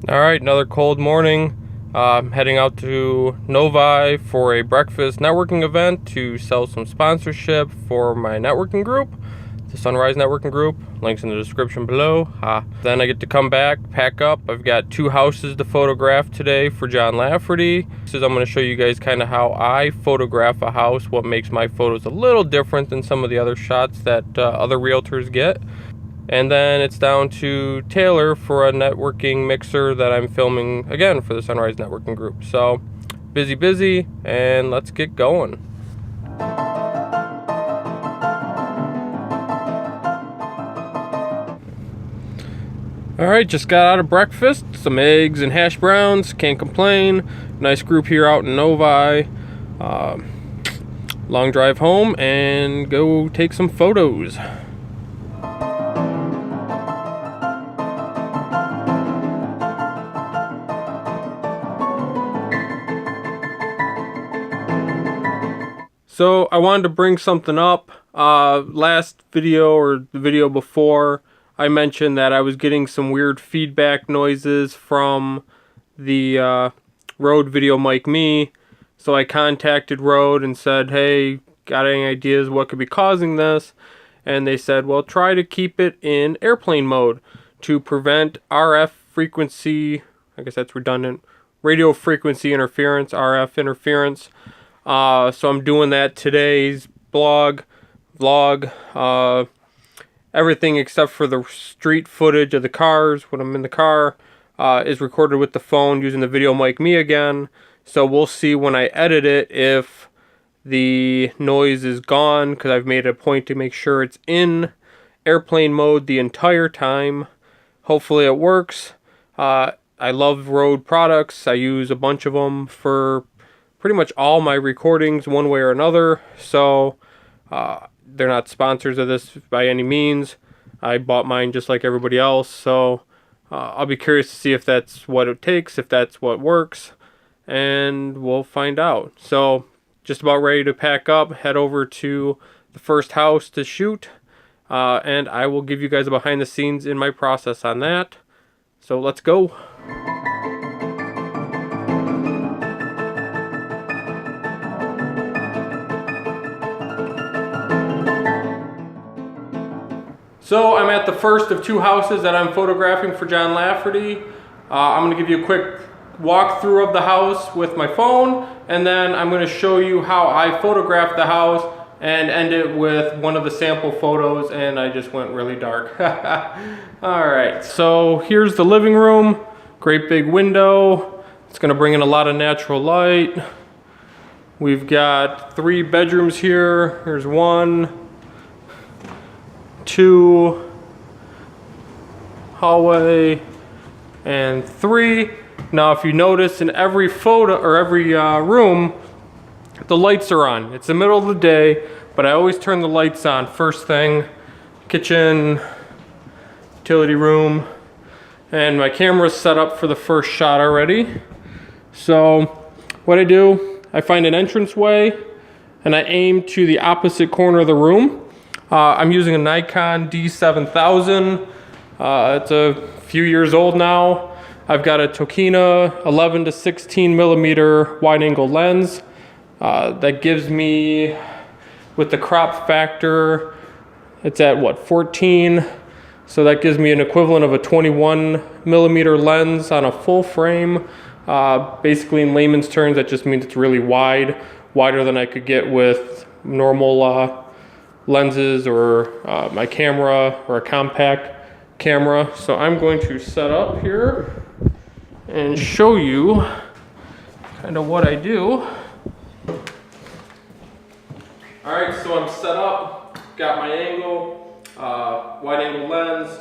All right, another cold morning. Heading out to Novi for a breakfast networking event to sell some sponsorship for my networking group, the Sunrise Networking Group. Links in the description below. Then I get to come back, pack up. I've got 2 houses to photograph today for John Lafferty. So I'm going to show you guys kind of how I photograph a house, what makes my photos a little different than some of the other shots that other realtors get. And then it's down to Taylor for a networking mixer that I'm filming again for the Sunrise Networking Group. So busy, and let's get going. All right, just got out of breakfast, some eggs and hash browns, can't complain. Nice group here out in Novi. Long drive home and go take some photos. So I wanted to bring something up. Last video or the video before, I mentioned that I was getting some weird feedback noises from the Rode VideoMic Me. So I contacted Rode and said, hey, got any ideas what could be causing this? And they said, well, try to keep it in airplane mode to prevent RF frequency, I guess that's redundant, radio frequency interference, RF interference. So I'm doing that. Today's vlog, everything except for the street footage of the cars when I'm in the car is recorded with the phone using the VideoMic Me again. So we'll see when I edit it if the noise is gone, because I've made a point to make sure it's in airplane mode the entire time. Hopefully it works. I love Rode products. I use a bunch of them for pretty much all my recordings one way or another. So they're not sponsors of this by any means. I bought mine just like everybody else. So I'll be curious to see if that's what it takes, if that's what works, and we'll find out. So just about ready to pack up, head over to the first house to shoot, and I will give you guys a behind the scenes in my process on that. So let's go. So I'm at the first of 2 houses that I'm photographing for John Lafferty. I'm going to give you a quick walkthrough of the house with my phone, and then I'm going to show you how I photographed the house and end it with one of the sample photos, and I just went really dark. Alright, so here's the living room. Great big window. It's going to bring in a lot of natural light. We've got 3 bedrooms here. Here's 1, 2, hallway, and 3. Now if you notice, in every photo or every room, the lights are on. It's the middle of the day, but I always turn the lights on first thing. Kitchen, utility room, and my camera's set up for the first shot already. So what I do, I find an entranceway and I aim to the opposite corner of the room. I'm using a Nikon D7000. It's a few years old now. I've got a Tokina 11 to 16 millimeter wide angle lens that gives me, with the crop factor, it's at what, 14? So that gives me an equivalent of a 21 millimeter lens on a full frame. Basically, in layman's terms, that just means it's really wide, wider than I could get with normal lenses or my camera or a compact camera. So I'm going to set up here and show you kind of what I do. Alright, so I'm set up, got my angle, wide angle lens,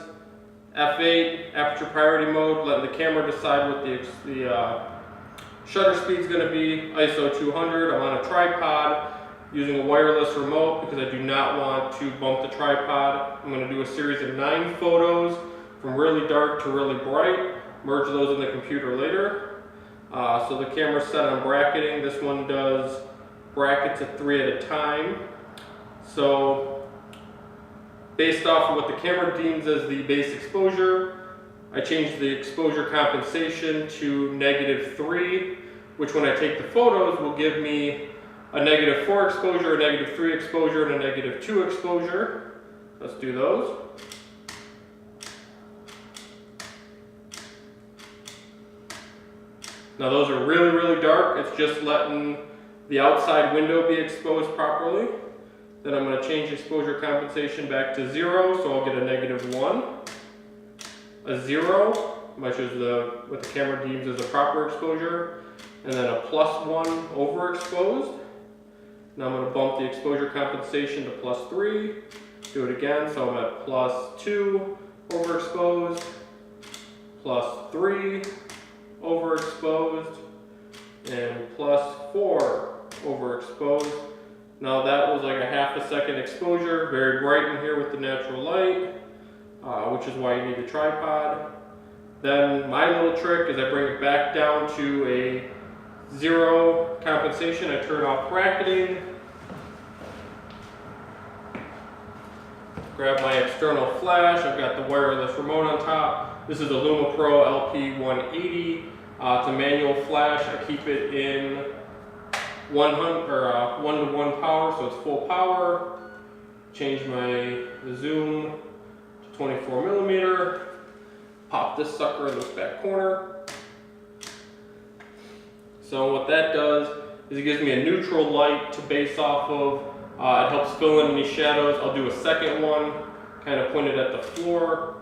f8, aperture priority mode, letting the camera decide what the shutter speed is going to be, ISO 200. I'm on a tripod using a wireless remote because I do not want to bump the tripod. I'm going to do a series of 9 photos from really dark to really bright, merge those in the computer later. So the camera's set on bracketing. This one does brackets at 3 at a time. So based off of what the camera deems as the base exposure, I changed the exposure compensation to -3, which when I take the photos will give me a -4 exposure, a -3 exposure, and a -2 exposure. Let's do those. Now those are really, really dark. It's just letting the outside window be exposed properly. Then I'm going to change exposure compensation back to 0, so I'll get a -1, a 0, which is what the camera deems as a proper exposure, and then a +1 overexposed. Now I'm going to bump the exposure compensation to +3, do it again, so I'm at +2 overexposed, +3 overexposed, and +4 overexposed. Now that was like a ½ second exposure, very bright in here with the natural light, which is why you need a tripod. Then my little trick is I bring it back down to a 0 compensation. I turn off bracketing, grab my external flash. I've got the wireless remote on top. This is a LumaPro LP180. It's a manual flash. I keep it in 1:1 power, so it's full power. Change the zoom to 24mm. Pop this sucker in this back corner. So what that does is it gives me a neutral light to base off of. It helps fill in any shadows. I'll do a second one, kind of pointed at the floor,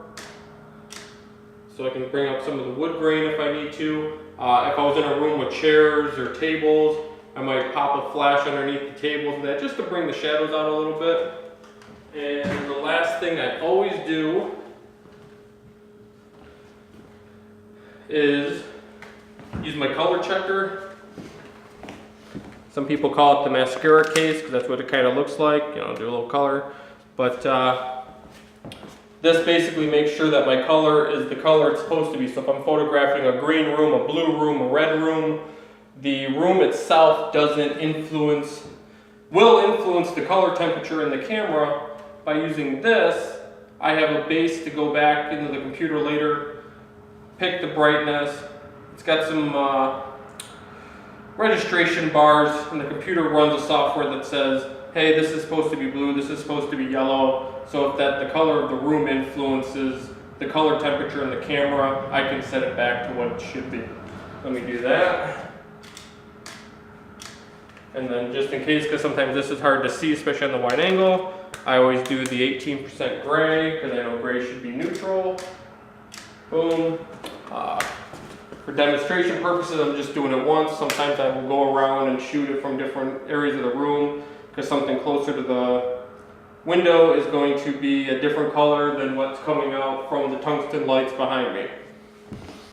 so I can bring up some of the wood grain if I need to. If I was in a room with chairs or tables, I might pop a flash underneath the tables and that, just to bring the shadows out a little bit. And the last thing I always do is use my color checker. Some people call it the mascara case because that's what it kind of looks like, you know, do a little color. But this basically makes sure that my color is the color it's supposed to be. So if I'm photographing a green room, a blue room, a red room, the room itself will influence the color temperature in the camera. By using this, I have a base to go back into the computer later, pick the brightness. It's got some registration bars, and the computer runs a software that says, hey, this is supposed to be blue, this is supposed to be yellow. So if the color of the room influences the color temperature in the camera, I can set it back to what it should be. Let me do that. And then just in case, because sometimes this is hard to see, especially on the wide angle, I always do the 18% gray, because I know gray should be neutral. Boom. For demonstration purposes, I'm just doing it once. Sometimes I will go around and shoot it from different areas of the room, because something closer to the window is going to be a different color than what's coming out from the tungsten lights behind me.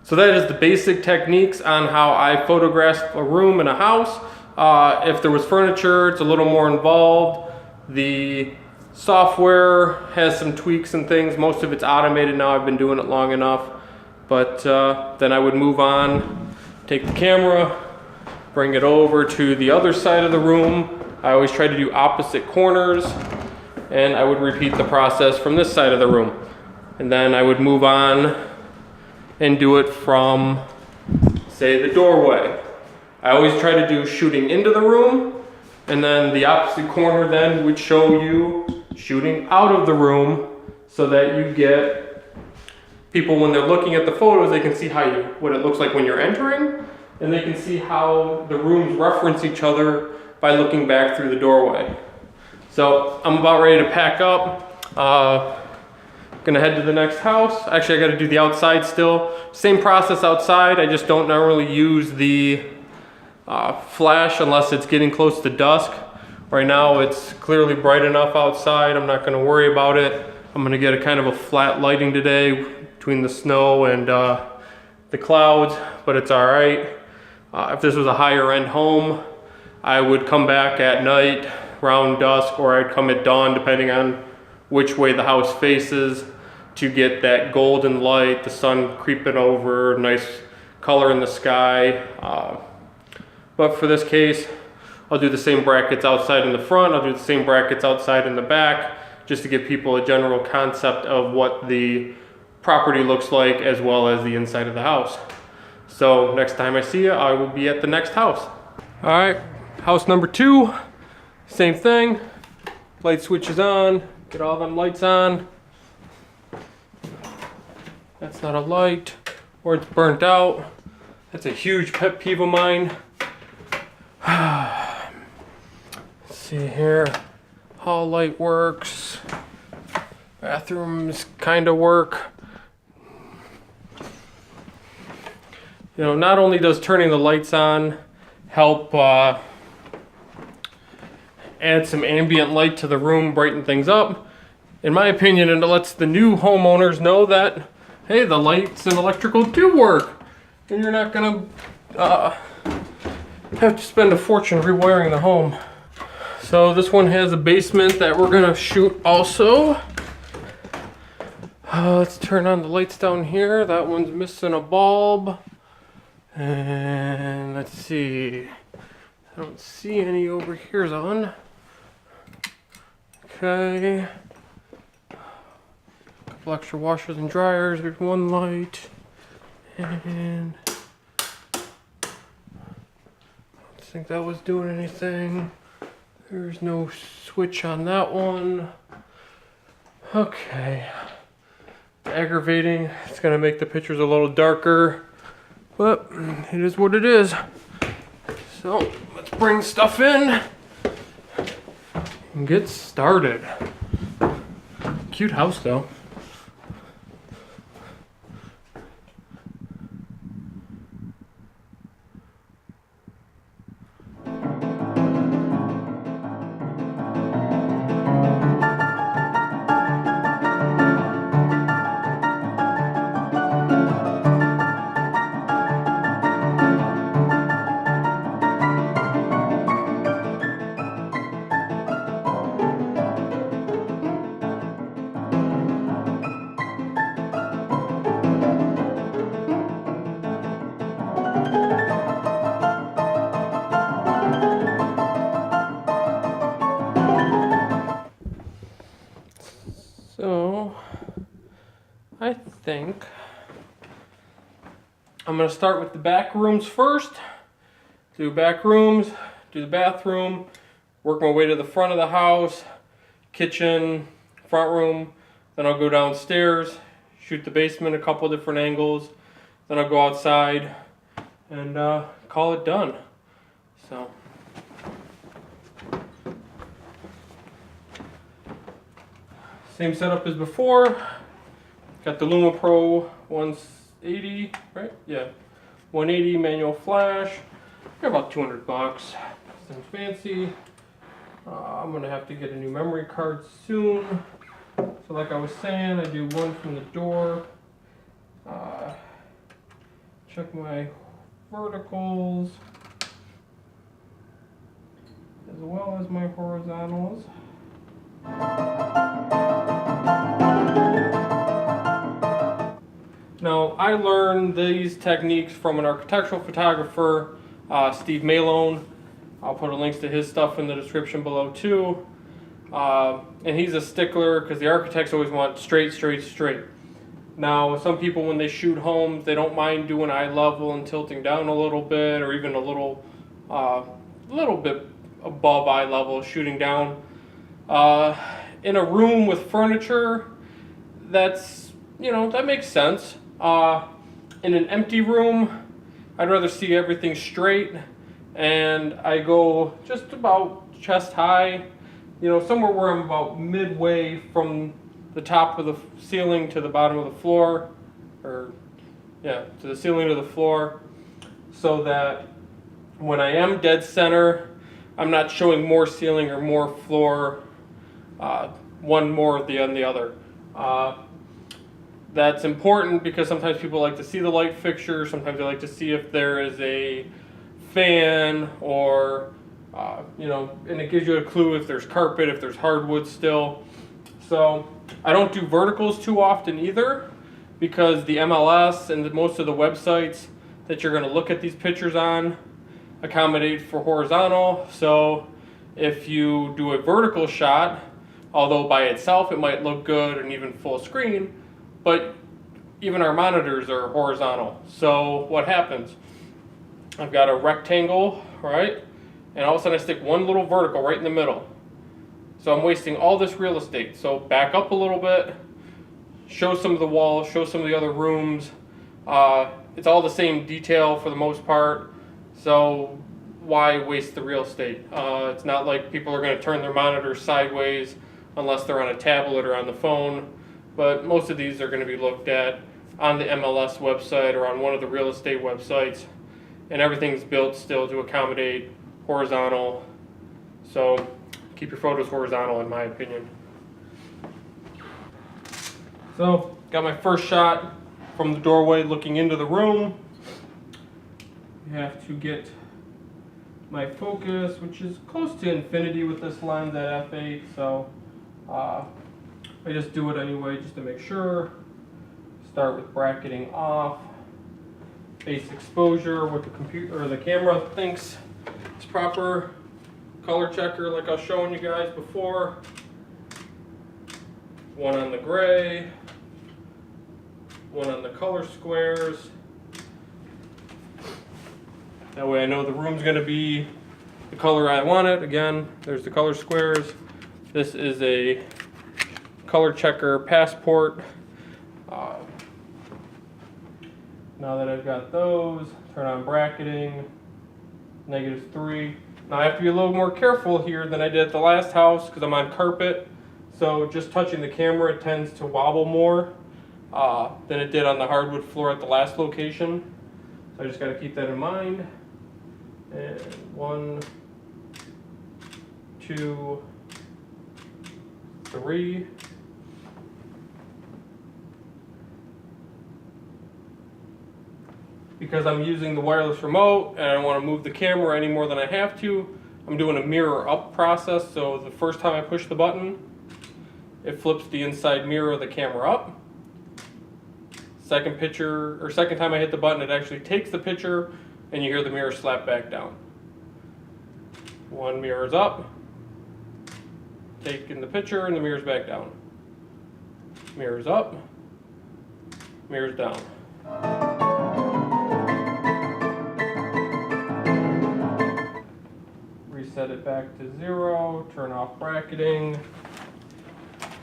So that is the basic techniques on how I photograph a room in a house. If there was furniture, it's a little more involved. The software has some tweaks and things. Most of it's automated now. I've been doing it long enough. But then I would move on, take the camera, bring it over to the other side of the room. I always try to do opposite corners, and I would repeat the process from this side of the room. And then I would move on and do it from, say, the doorway. I always try to do shooting into the room, and then the opposite corner then would show you shooting out of the room, so that you get people, when they're looking at the photos, they can see what it looks like when you're entering, and they can see how the rooms reference each other by looking back through the doorway. So I'm about ready to pack up. Gonna head to the next house. Actually, I gotta do the outside still. Same process outside, I just don't normally use the flash unless it's getting close to dusk. Right now it's clearly bright enough outside, I'm not gonna worry about it. I'm gonna get a kind of a flat lighting today between the snow and the clouds, but it's all right. If this was a higher end home, I would come back at night around dusk, or I'd come at dawn depending on which way the house faces, to get that golden light, the sun creeping over, nice color in the sky. But for this case, I'll do the same brackets outside in the front, I'll do the same brackets outside in the back, just to give people a general concept of what the property looks like, as well as the inside of the house. So next time I see you, I will be at the next house. All right, house number 2, same thing. Light switch is on, get all them lights on. That's not a light, or it's burnt out. That's a huge pet peeve of mine. Let's see here, hall light works. Bathrooms kind of work. You know, not only does turning the lights on help add some ambient light to the room, brighten things up, in my opinion, and it lets the new homeowners know that, hey, the lights and electrical do work, and you're not gonna have to spend a fortune rewiring the home. So this one has a basement that we're gonna shoot also. Let's turn on the lights down here. That one's missing a bulb. And let's see. I don't see any over here's on. Okay. Couple extra washers and dryers. There's one light. And I don't think that was doing anything. There's no switch on that one. Okay. Aggravating. It's gonna make the pictures a little darker, but it is what it is. So let's bring stuff in and get started. Cute house though. So I think I'm going to start with the back rooms first. Do back rooms, do the bathroom, work my way to the front of the house, kitchen, front room. Then I'll go downstairs, shoot the basement a couple different angles. Then I'll go outside and call it done. So. Same setup as before. Got the Luma Pro 180, right? Yeah, 180 manual flash. They're about 200 bucks. Nothing fancy. I'm gonna have to get a new memory card soon. So like I was saying, I do one from the door. Check my verticals as well as my horizontals. Now, I learned these techniques from an architectural photographer, Steve Malone. I'll put links to his stuff in the description below too. And he's a stickler because the architects always want straight, straight, straight. Now, some people when they shoot homes, they don't mind doing eye level and tilting down a little bit, or even a little bit above eye level, shooting down. In a room with furniture, that's, you know, that makes sense. In an empty room, I'd rather see everything straight, and I go just about chest high, you know, somewhere where I'm about midway from the top of the ceiling to the bottom of the floor, or yeah, to the ceiling to the floor, so that when I am dead center, I'm not showing more ceiling or more floor, one more than the other. That's important because sometimes people like to see the light fixture, sometimes they like to see if there is a fan or, you know, and it gives you a clue if there's carpet, if there's hardwood still. So I don't do verticals too often either, because the MLS and most of the websites that you're going to look at these pictures on accommodate for horizontal. So if you do a vertical shot, although by itself it might look good and even full screen, but even our monitors are horizontal. So what happens? I've got a rectangle, right? And all of a sudden I stick one little vertical right in the middle. So I'm wasting all this real estate. So back up a little bit, show some of the walls, show some of the other rooms. It's all the same detail for the most part. So why waste the real estate? It's not like people are going to turn their monitors sideways unless they're on a tablet or on the phone. But most of these are going to be looked at on the MLS website or on one of the real estate websites. And everything's built still to accommodate horizontal. So keep your photos horizontal, in my opinion. So got my first shot from the doorway looking into the room. You have to get my focus, which is close to infinity with this lens at f8. So I just do it anyway just to make sure. Start with bracketing off. Base exposure, what the computer or the camera thinks is proper. Color checker like I was showing you guys before. One on the gray, one on the color squares. That way I know the room's going to be the color I want it. Again, there's the color squares. This is a ColorChecker Passport. Now that I've got those, turn on bracketing, -3. Now I have to be a little more careful here than I did at the last house because I'm on carpet. So just touching the camera, it tends to wobble more than it did on the hardwood floor at the last location. So I just got to keep that in mind. And 1, 2, 3. Because I'm using the wireless remote and I don't want to move the camera any more than I have to, I'm doing a mirror up process. So the first time I push the button, it flips the inside mirror of the camera up. Second time I hit the button, it actually takes the picture and you hear the mirror slap back down. One mirror's up, taking the picture and the mirror's back down. Mirror's up, mirror's down. Reset it back to 0, turn off bracketing,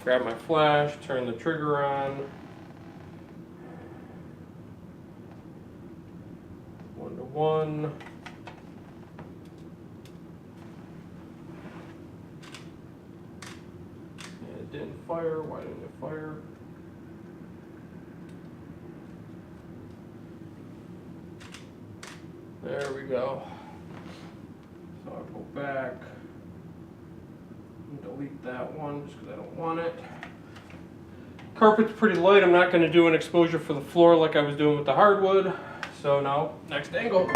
grab my flash, turn the trigger on. 1:1. And it didn't fire. Why didn't it fire? There we go. So I'll go back and delete that one just because I don't want it. Carpet's pretty light. I'm not going to do an exposure for the floor like I was doing with the hardwood. So now, next angle.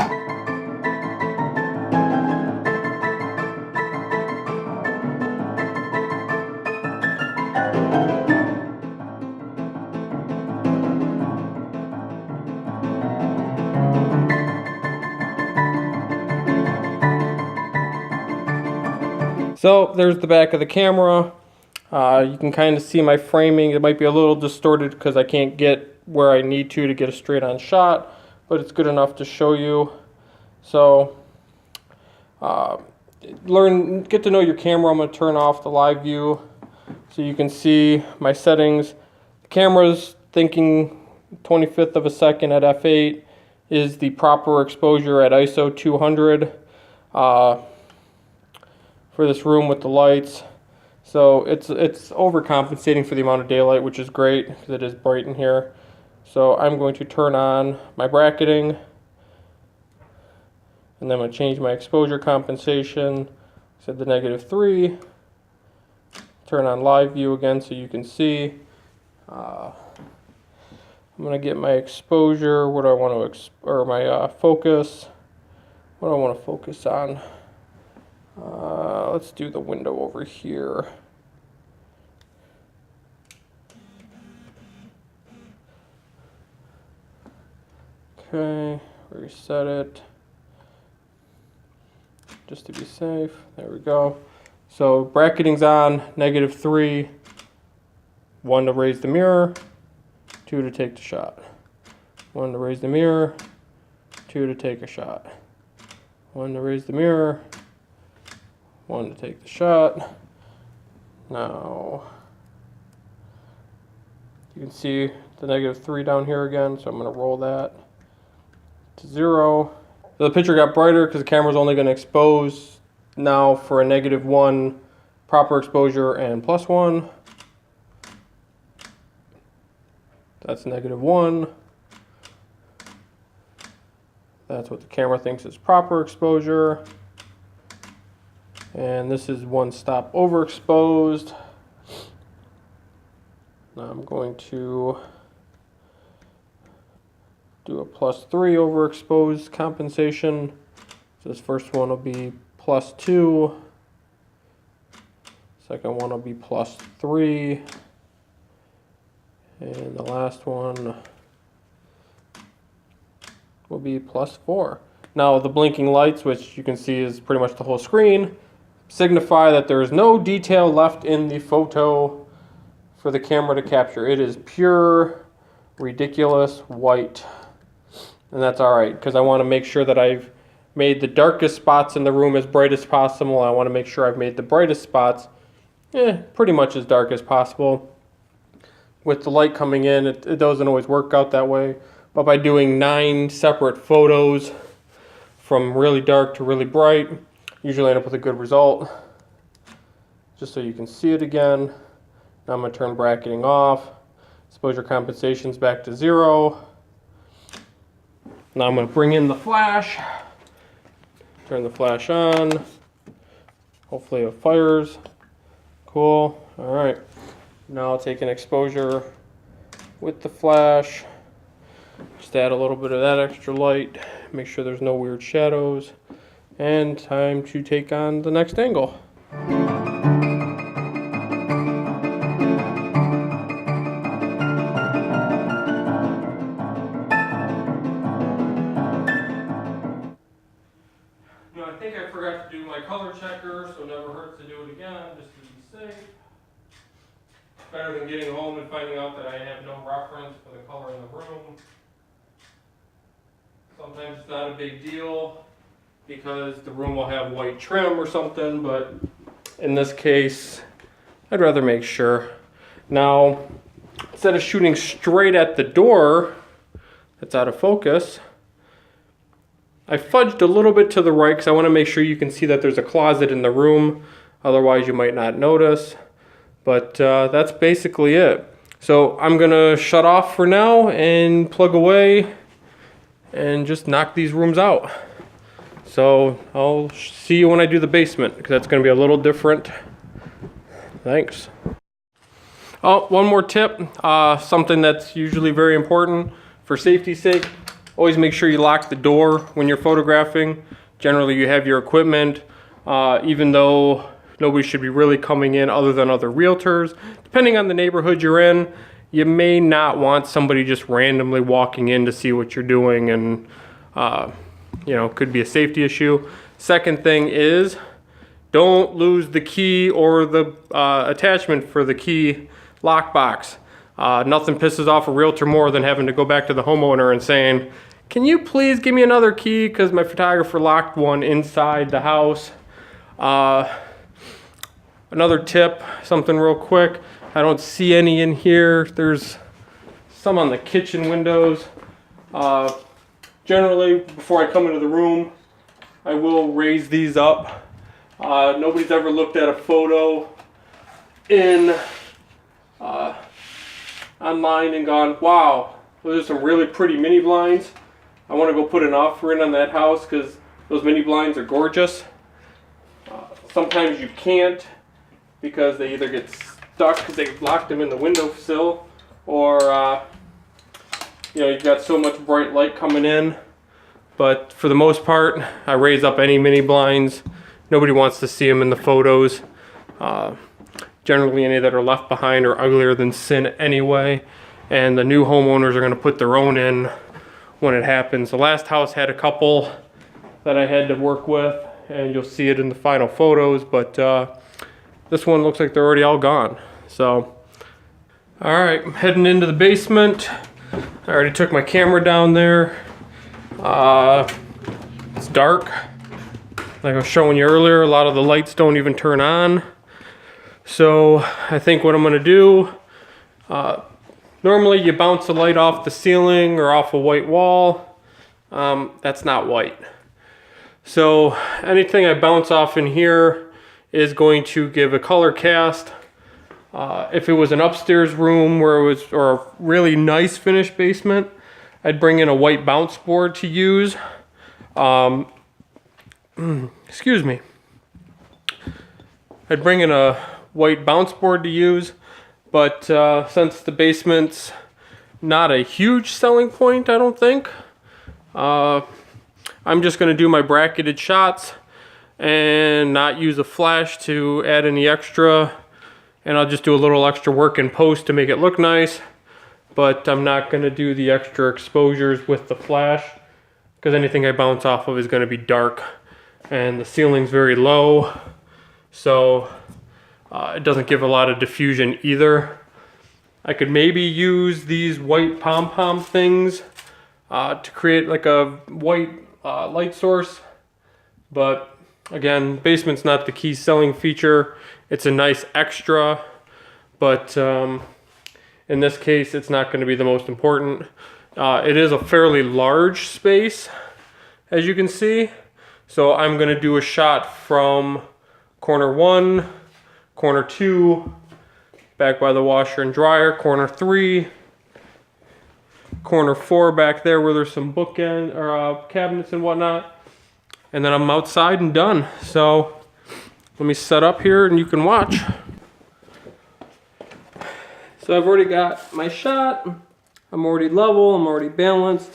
So there's the back of the camera. You can kind of see my framing. It might be a little distorted because I can't get where I need to get a straight on shot, but it's good enough to show you. So get to know your camera. I'm going to turn off the live view so you can see my settings. The camera's thinking 25th of a second at f8 is the proper exposure at ISO 200 for this room with the lights. So it's overcompensating for the amount of daylight, which is great because it is bright in here. So I'm going to turn on my bracketing, and then I'm going to change my exposure compensation. Set the -3. Turn on live view again so you can see. I'm going to get my exposure. What do I want to or my focus? What do I want to focus on? Let's do the window over here. Okay, reset it just to be safe. There we go. So bracketing's on, -3, 1 to raise the mirror, 2 to take the shot. 1 to raise the mirror, 2 to take a shot. 1 to raise the mirror, 1 to take the shot. Now, you can see the -3 down here again, so I'm going to roll that to 0. So the picture got brighter because the camera's only going to expose now for a -1 proper exposure and +1. That's -1. That's what the camera thinks is proper exposure. And this is 1 stop overexposed. Now I'm going to do a +3 overexposed compensation. So this first one will be +2. Second one will be +3. And the last one will be +4. Now the blinking lights, which you can see is pretty much the whole screen, signify that there is no detail left in the photo for the camera to capture. It is pure, ridiculous white. And that's alright, because I want to make sure that I've made the darkest spots in the room as bright as possible. I want to make sure I've made the brightest spots pretty much as dark as possible. With the light coming in, it doesn't always work out that way. But by doing 9 separate photos from really dark to really bright, usually end up with a good result. Just so you can see it again. Now I'm going to turn bracketing off. Exposure compensation's back to 0. Now I'm going to bring in the flash. Turn the flash on. Hopefully it fires. Cool. Alright. Now I'll take an exposure with the flash. Just add a little bit of that extra light. Make sure there's no weird shadows. And time to take on the next angle. I think I forgot to do my color checker, so it never hurts to do it again, just to be safe. Better than getting home and finding out that I have no reference for the color in the room. Sometimes it's not a big deal because the room will have white trim or something, but in this case, I'd rather make sure. Now, instead of shooting straight at the door that's out of focus, I fudged a little bit to the right because I want to make sure you can see that there's a closet in the room. Otherwise, you might not notice. But that's basically it. So I'm going to shut off for now and plug away and just knock these rooms out. So I'll see you when I do the basement because that's going to be a little different. Thanks. Oh, one more tip. Something that's usually very important for safety's sake. Always make sure you lock the door when you're photographing. Generally you have your equipment, even though nobody should be really coming in other than other realtors. Depending on the neighborhood you're in, you may not want somebody just randomly walking in to see what you're doing, and you know, could be a safety issue. Second thing is, don't lose the key or the attachment for the key lockbox. Nothing pisses off a realtor more than having to go back to the homeowner and saying, can you please give me another key because my photographer locked one inside the house. Another tip, something real quick. I don't see any in here. There's some on the kitchen windows. Generally, before I come into the room, I will raise these up. Nobody's ever looked at a photo in online and gone, wow, those are some really pretty mini blinds. I want to go put an offer in on that house because those mini blinds are gorgeous. Sometimes you can't because they either get stuck because they've locked them in the windowsill, or you know, you've got so much bright light coming in. But for the most part, I raise up any mini blinds. Nobody wants to see them in the photos. Generally, any that are left behind are uglier than sin anyway, and the new homeowners are going to put their own in when it happens. The last house had a couple that I had to work with, and you'll see it in the final photos, but this one looks like they're already all gone. So All right, I'm heading into the basement. I already took my camera down there. It's dark. Like I was showing you earlier, a lot of the lights don't even turn on. So I think what I'm gonna do, normally you bounce a light off the ceiling or off a white wall. That's not white. So anything I bounce off in here is going to give a color cast. If it was an upstairs room where it was, or a really nice finished basement, I'd bring in a white bounce board to use. Excuse me. I'd bring in a white bounce board to use, but since the basement's not a huge selling point, I don't think, I'm just gonna do my bracketed shots and not use a flash to add any extra, and I'll just do a little extra work in post to make it look nice, but I'm not gonna do the extra exposures with the flash because anything I bounce off of is gonna be dark, and the ceiling's very low, so it doesn't give a lot of diffusion either. I could maybe use these white pom-pom things to create like a white light source, but again, basement's not the key selling feature. It's a nice extra, but in this case, it's not going to be the most important. It is a fairly large space, as you can see. So I'm going to do a shot from corner 1, corner 2, back by the washer and dryer, corner 3, corner 4 back there where there's some bookend or cabinets and whatnot, and then I'm outside and done. So let me set up here and you can watch. So I've already got my shot. I'm already level, I'm already balanced.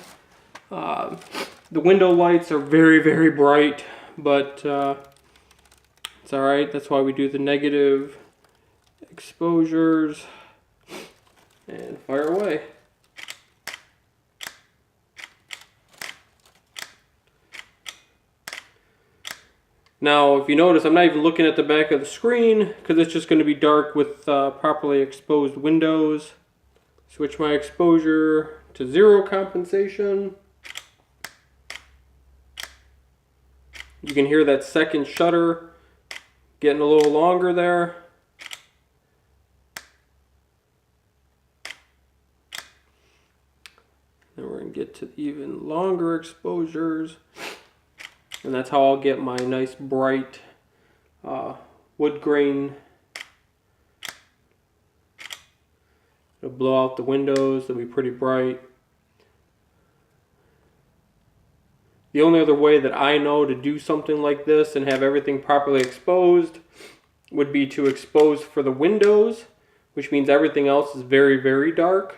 The window lights are very, very bright, but it's all right. That's why we do the negative exposures, and fire away. Now, if you notice, I'm not even looking at the back of the screen because it's just going to be dark with properly exposed windows. Switch my exposure to 0 compensation. You can hear that second shutter getting a little longer there. Then we're going to get to even longer exposures. And that's how I'll get my nice bright wood grain. It'll blow out the windows, they'll be pretty bright. The only other way that I know to do something like this and have everything properly exposed would be to expose for the windows, which means everything else is very, very dark.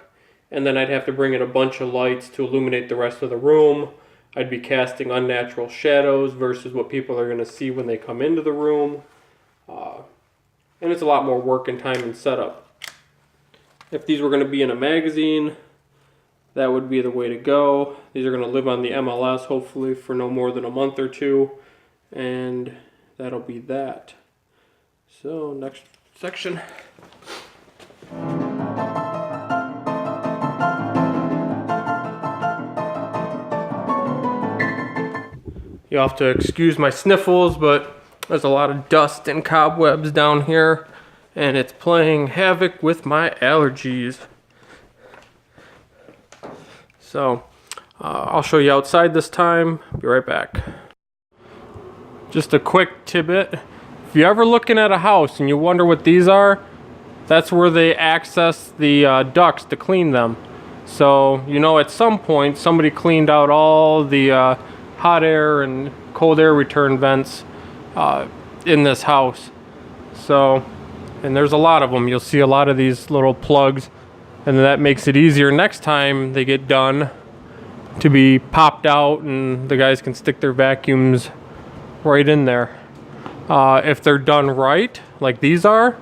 And then I'd have to bring in a bunch of lights to illuminate the rest of the room. I'd be casting unnatural shadows versus what people are going to see when they come into the room. And it's a lot more work and time and setup. If these were going to be in a magazine, that would be the way to go. These are going to live on the MLS hopefully for no more than a month or two, and that'll be that. So next section. You'll have to excuse my sniffles, but there's a lot of dust and cobwebs down here, and it's playing havoc with my allergies. So I'll show you outside this time. Be right back. Just a quick tidbit. If you're ever looking at a house and you wonder what these are, that's where they access the ducts to clean them. So, you know, at some point somebody cleaned out all the hot air and cold air return vents in this house. So, and there's a lot of them. You'll see a lot of these little plugs, and that makes it easier next time they get done to be popped out and the guys can stick their vacuums right in there. If they're done right, like these are,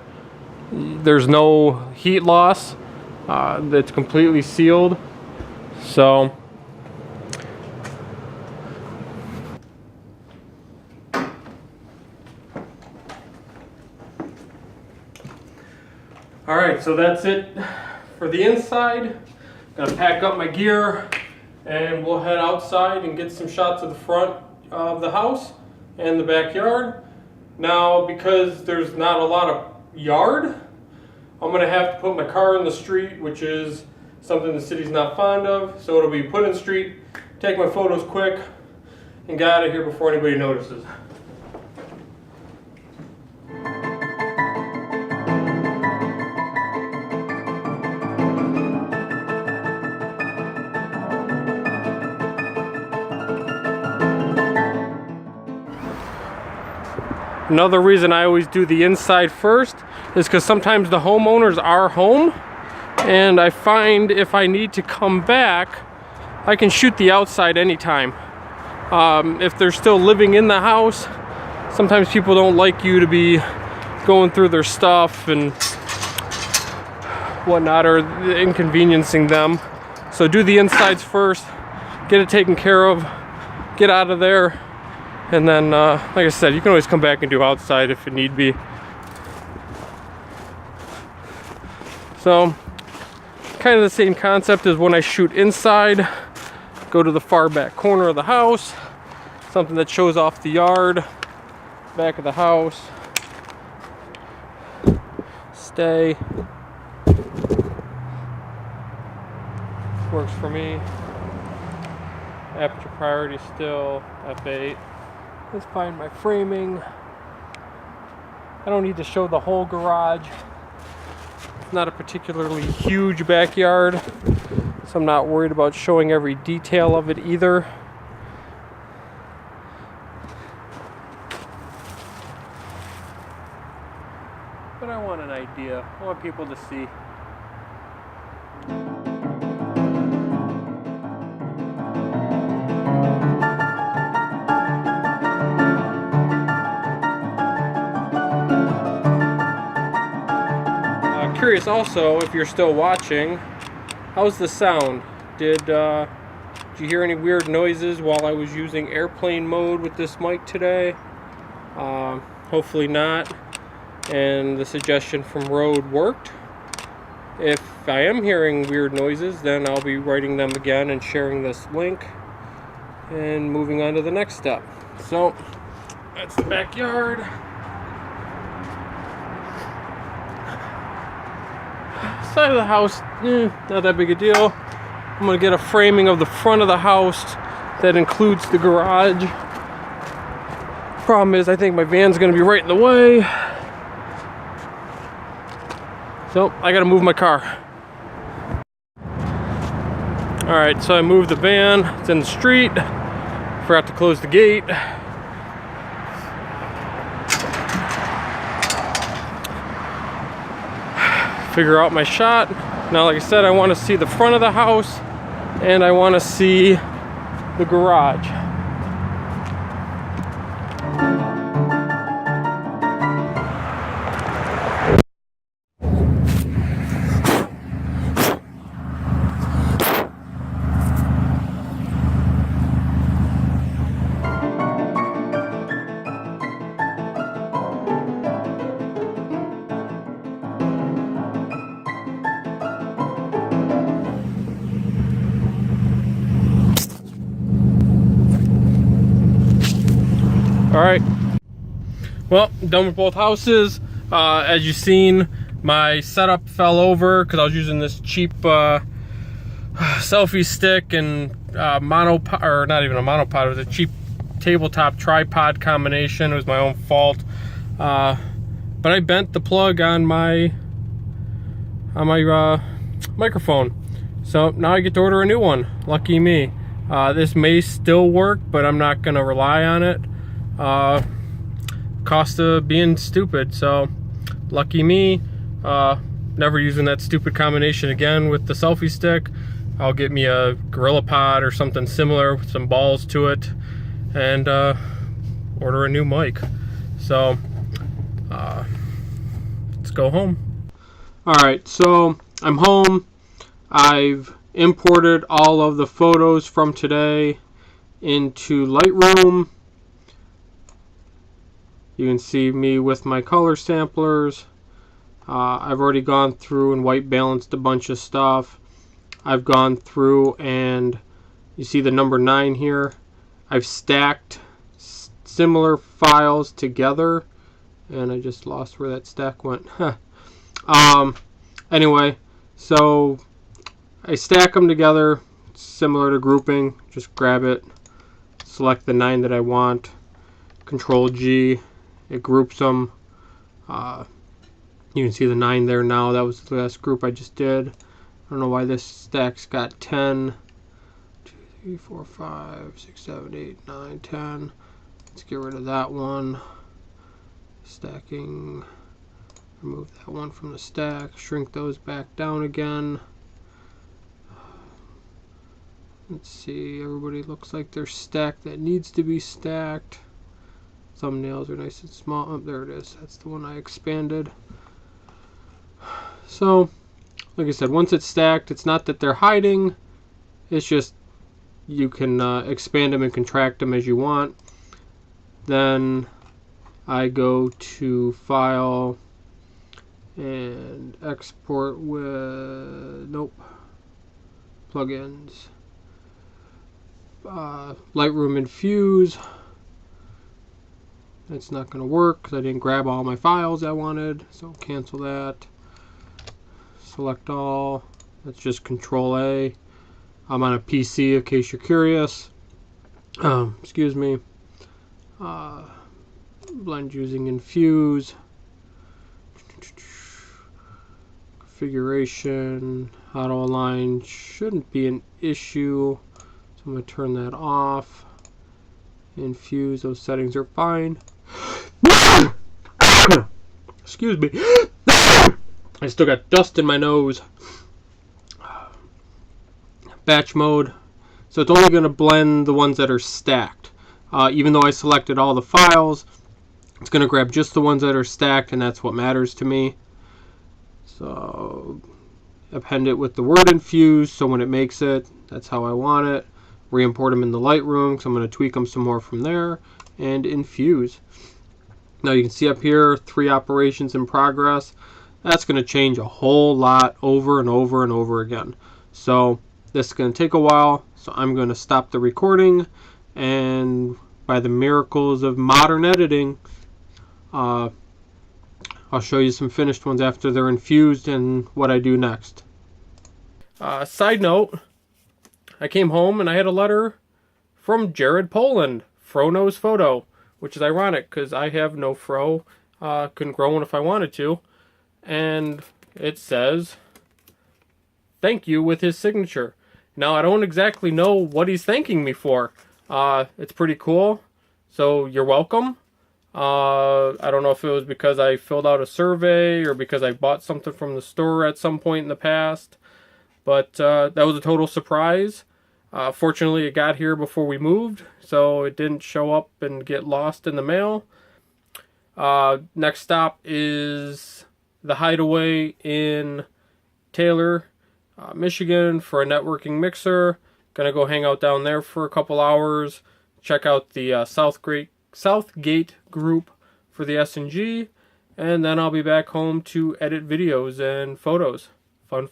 there's no heat loss. It's completely sealed. So all right, so that's it for the inside. Gotta pack up my gear and we'll head outside and get some shots of the front of the house and the backyard. Now, because there's not a lot of yard, I'm gonna have to put my car in the street, which is something the city's not fond of. So it'll be put in the street, take my photos quick, and get out of here before anybody notices. Another reason I always do the inside first is because sometimes the homeowners are home, and I find if I need to come back, I can shoot the outside anytime. If they're still living in the house, sometimes people don't like you to be going through their stuff and whatnot, or inconveniencing them. So do the insides first, get it taken care of, get out of there. And then, like I said, you can always come back and do outside if it need be. So, kind of the same concept as when I shoot inside. Go to the far back corner of the house. Something that shows off the yard, back of the house. Stay. Works for me. Aperture priority still, f8. Let's find my framing. I don't need to show the whole garage. It's not a particularly huge backyard, so I'm not worried about showing every detail of it either. But I want an idea. I want people to see. Curious also, if you're still watching, how's the sound? Did you hear any weird noises while I was using airplane mode with this mic today? Hopefully not, and the suggestion from Rode worked. If I am hearing weird noises, then I'll be writing them again and sharing this link and moving on to the next step. So that's the backyard. Side of the house, not that big a deal. I'm gonna get a framing of the front of the house that includes the garage. Problem is, I think my van's gonna be right in the way. So I gotta move my car. All right, so I moved the van, it's in the street. Forgot to close the gate. Figure out my shot. Now, like I said, I want to see the front of the house and I want to see the garage. All right, well, I'm done with both houses. As you've seen, my setup fell over because I was using this cheap selfie stick and monopod, or not even a monopod, it was a cheap tabletop tripod combination. It was my own fault. But I bent the plug on my microphone. So now I get to order a new one. Lucky me. This may still work, but I'm not gonna rely on it. Cost of being stupid, so lucky me. Never using that stupid combination again with the selfie stick. I'll get me a GorillaPod or something similar with some balls to it and order a new mic. So let's go home. All right, so I'm home. I've imported all of the photos from today into Lightroom. You can see me with my color samplers. I've already gone through and white balanced a bunch of stuff. I've gone through and you see the number 9 here. I've stacked similar files together, and I just lost where that stack went. Anyway, so I stack them together, similar to grouping. Just grab it, select the 9 that I want, Control G, it groups them. You can see the 9 there now. That was the last group I just did. I don't know why this stack's got 10. 2, 3, 4, 5, 6, 7, 8, 9, 10. Let's get rid of that one. Stacking. Remove that one from the stack. Shrink those back down again. Let's see. Everybody looks like they're stacked. That needs to be stacked. Thumbnails are nice and small. Oh, there it is. That's the one I expanded. So, like I said, once it's stacked, it's not that they're hiding. It's just you can expand them and contract them as you want. Then I go to File and Export with, nope, Plugins. Lightroom Infuse. That's not going to work because I didn't grab all my files I wanted, so cancel that. Select all. That's just Control A. I'm on a PC in case you're curious. Excuse me. Blend using Infuse. Configuration. Auto align shouldn't be an issue, so I'm going to turn that off. Infuse, those settings are fine. Excuse me. I still got dust in my nose. Batch mode. So it's only going to blend the ones that are stacked. Even though I selected all the files, it's going to grab just the ones that are stacked, and that's what matters to me. So append it with the word infuse, so when it makes it, that's how I want it. Re-import them in the Lightroom, because I'm going to tweak them some more from there, and infuse. Now you can see up here, 3 operations in progress. That's going to change a whole lot over and over and over again. So this is going to take a while, so I'm going to stop the recording, and by the miracles of modern editing, I'll show you some finished ones after they're infused and what I do next. Side note, I came home and I had a letter from Jared Poland, Fro Knows Photo, which is ironic because I have no fro, couldn't grow one if I wanted to, and it says thank you with his signature. Now I don't exactly know what he's thanking me for. It's pretty cool, so you're welcome. I don't know if it was because I filled out a survey or because I bought something from the store at some point in the past, but that was a total surprise. Fortunately, it got here before we moved, so it didn't show up and get lost in the mail. Next stop is the Hideaway in Taylor, Michigan for a networking mixer. Gonna go hang out down there for a couple hours, check out the Southgate group for the SNG, and then I'll be back home to edit videos and photos. Fun.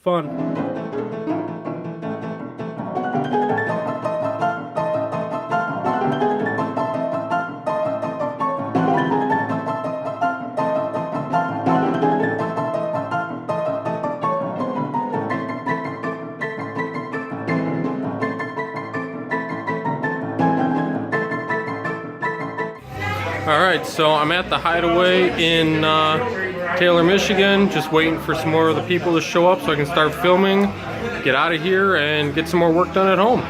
Alright, so I'm at the Hideaway in Taylor, Michigan, just waiting for some more of the people to show up so I can start filming, get out of here, and get some more work done at home.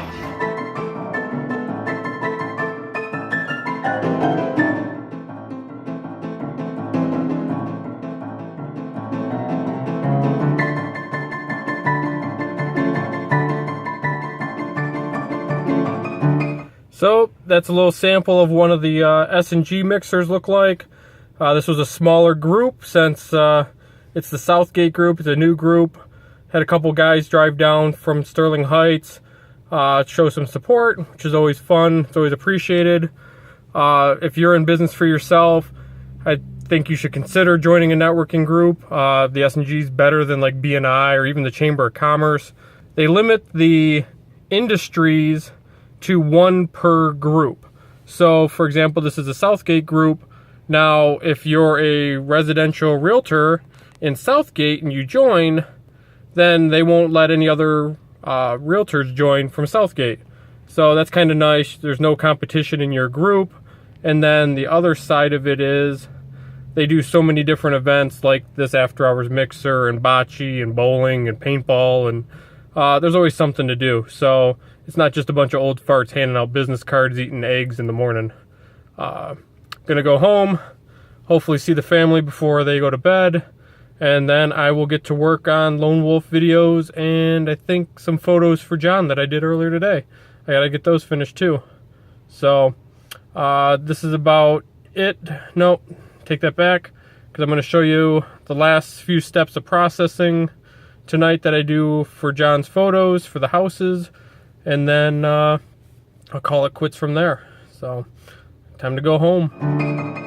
So that's a little sample of one of the SNG mixers look like. This was a smaller group since it's the Southgate group. It's a new group. Had a couple guys drive down from Sterling Heights, show some support, which is always fun. It's always appreciated. If you're in business for yourself, I think you should consider joining a networking group. The SNG is better than like BNI or even the Chamber of Commerce. They limit the industries to 1 per group. So for example, this is a Southgate group. Now, if you're a residential realtor in Southgate and you join, then they won't let any other realtors join from Southgate. So that's kind of nice. There's no competition in your group. And then the other side of it is they do so many different events like this after hours mixer and bocce and bowling and paintball, and there's always something to do. So it's not just a bunch of old farts handing out business cards, eating eggs in the morning. Gonna go home, hopefully see the family before they go to bed, and then I will get to work on lone wolf videos and I think some photos for John that I did earlier today. I gotta get those finished too. So this is about it. Nope, take that back, because I'm going to show you the last few steps of processing tonight that I do for John's photos for the houses, and then I'll call it quits from there. So time to go home.